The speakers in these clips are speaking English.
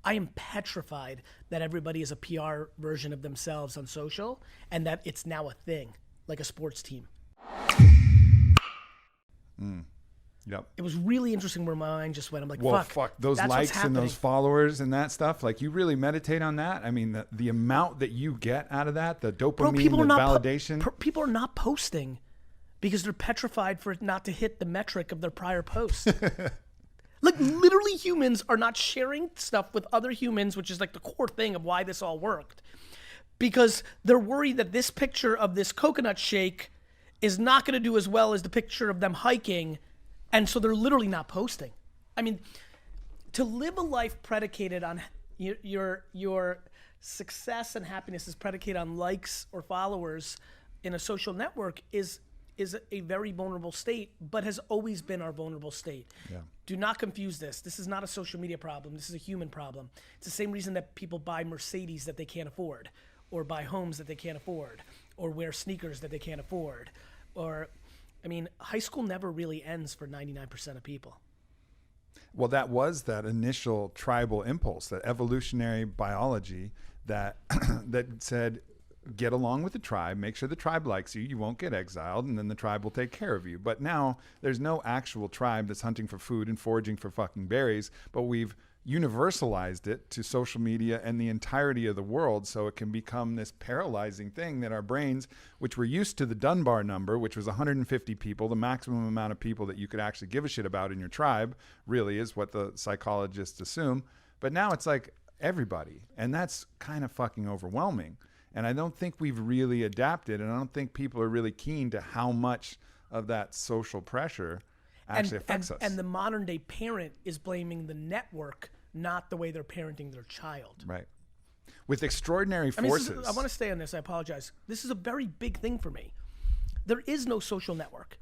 I am petrified that everybody is a PR version of themselves on social and that it's now a thing, like a sports team. Yep. It was really interesting where my mind just went. I'm like, well, fuck those that's likes and those followers and that stuff. Like, you really meditate on that? I mean, the amount that you get out of that, the dopamine, the validation. People are not posting because they're petrified for it not to hit the metric of their prior post. Like, literally, humans are not sharing stuff with other humans, which is like the core thing of why this all worked. Because they're worried that this picture of this coconut shake is not going to do as well as the picture of them hiking. And so they're literally not posting. I mean, to live a life predicated on your success and happiness is predicated on likes or followers in a social network is a very vulnerable state, but has always been our vulnerable state. Yeah. Do not confuse this. This is not a social media problem. This is a human problem. It's the same reason that people buy Mercedes that they can't afford, or buy homes that they can't afford, or wear sneakers that they can't afford, or... I mean, high school never really ends for 99% of people. Well, that was that initial tribal impulse, that evolutionary biology that that said, get along with the tribe, make sure the tribe likes you, you won't get exiled, and then the tribe will take care of you. But now there's no actual tribe that's hunting for food and foraging for fucking berries, but we've universalized it to social media and the entirety of the world, so it can become this paralyzing thing that our brains, which were used to the Dunbar number, which was 150 people, the maximum amount of people that you could actually give a shit about in your tribe, really is what the psychologists assume. But now it's like everybody, and that's kind of fucking overwhelming. And I don't think we've really adapted, and I don't think people are really keen to how much of that social pressure actually affects us. And the modern day parent is blaming the network, not the way they're parenting their child. Right. With extraordinary forces. I want to stay on this. I apologize. This is a very big thing for me. There is no social network.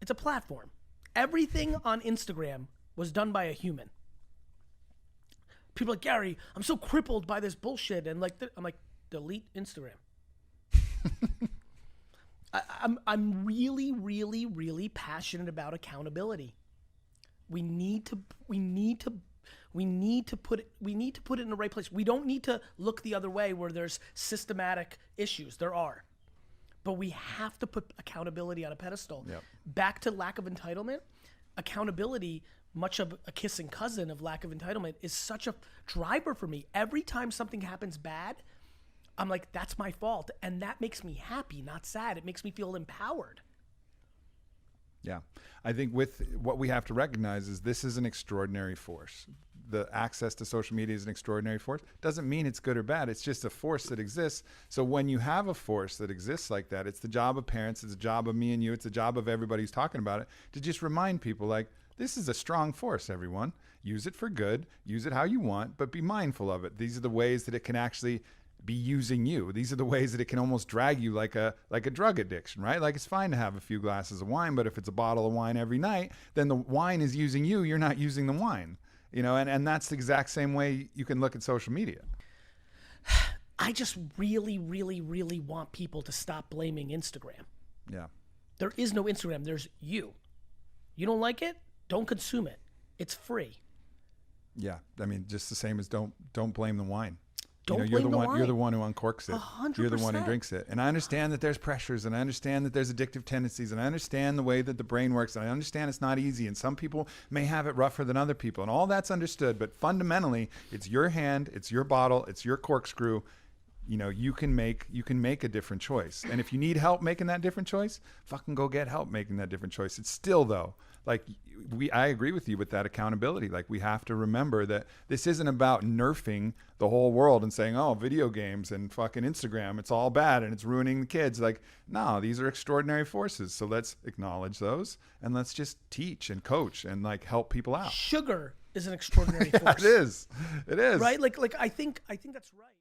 It's a platform. Everything on Instagram was done by a human. People are like, Gary, I'm so crippled by this bullshit. And like, I'm like, delete Instagram. I'm really, really, really passionate about accountability. We need to put it in the right place. We don't need to look the other way where there's systematic issues. There are. But we have to put accountability on a pedestal. Yep. Back to lack of entitlement. Accountability, much of a kissing cousin of lack of entitlement, is such a driver for me. Every time something happens bad, I'm like, that's my fault. And that makes me happy, not sad. It makes me feel empowered. Yeah. I think with what we have to recognize is this is an extraordinary force. The access to social media is an extraordinary force. Doesn't mean it's good or bad. It's just a force that exists. So when you have a force that exists like that, it's the job of parents, it's the job of me and you, it's the job of everybody who's talking about it, to just remind people, like, this is a strong force, everyone. Use it for good. Use it how you want, but be mindful of it. These are the ways that it can actually be using you. These are the ways that it can almost drag you like a drug addiction, right? Like, it's fine to have a few glasses of wine, but if it's a bottle of wine every night, then the wine is using you. You're not using the wine, you know, and that's the exact same way you can look at social media. I just really, really, really want people to stop blaming Instagram. Yeah. There is no Instagram. There's you. You don't like it? Don't consume it. It's free. Yeah. I mean, just the same as don't blame the wine. Don't you're blame the the one. You're the one who uncorks it. 100%. You're the one who drinks it. And I understand that there's pressures, and I understand that there's addictive tendencies, and I understand the way that the brain works, and I understand it's not easy, and some people may have it rougher than other people, and all that's understood. But fundamentally, it's your hand, it's your bottle, it's your corkscrew. You know, you can make a different choice. And if you need help making that different choice, fucking go get help making that different choice. It's still, though, like, I agree with you with that accountability. Like, we have to remember that this isn't about nerfing the whole world and saying, oh, video games and fucking Instagram, it's all bad and it's ruining the kids. Like, no, these are extraordinary forces. So let's acknowledge those and let's just teach and coach and, like, help people out. Sugar is an extraordinary force. It is. Right? Like I think that's right.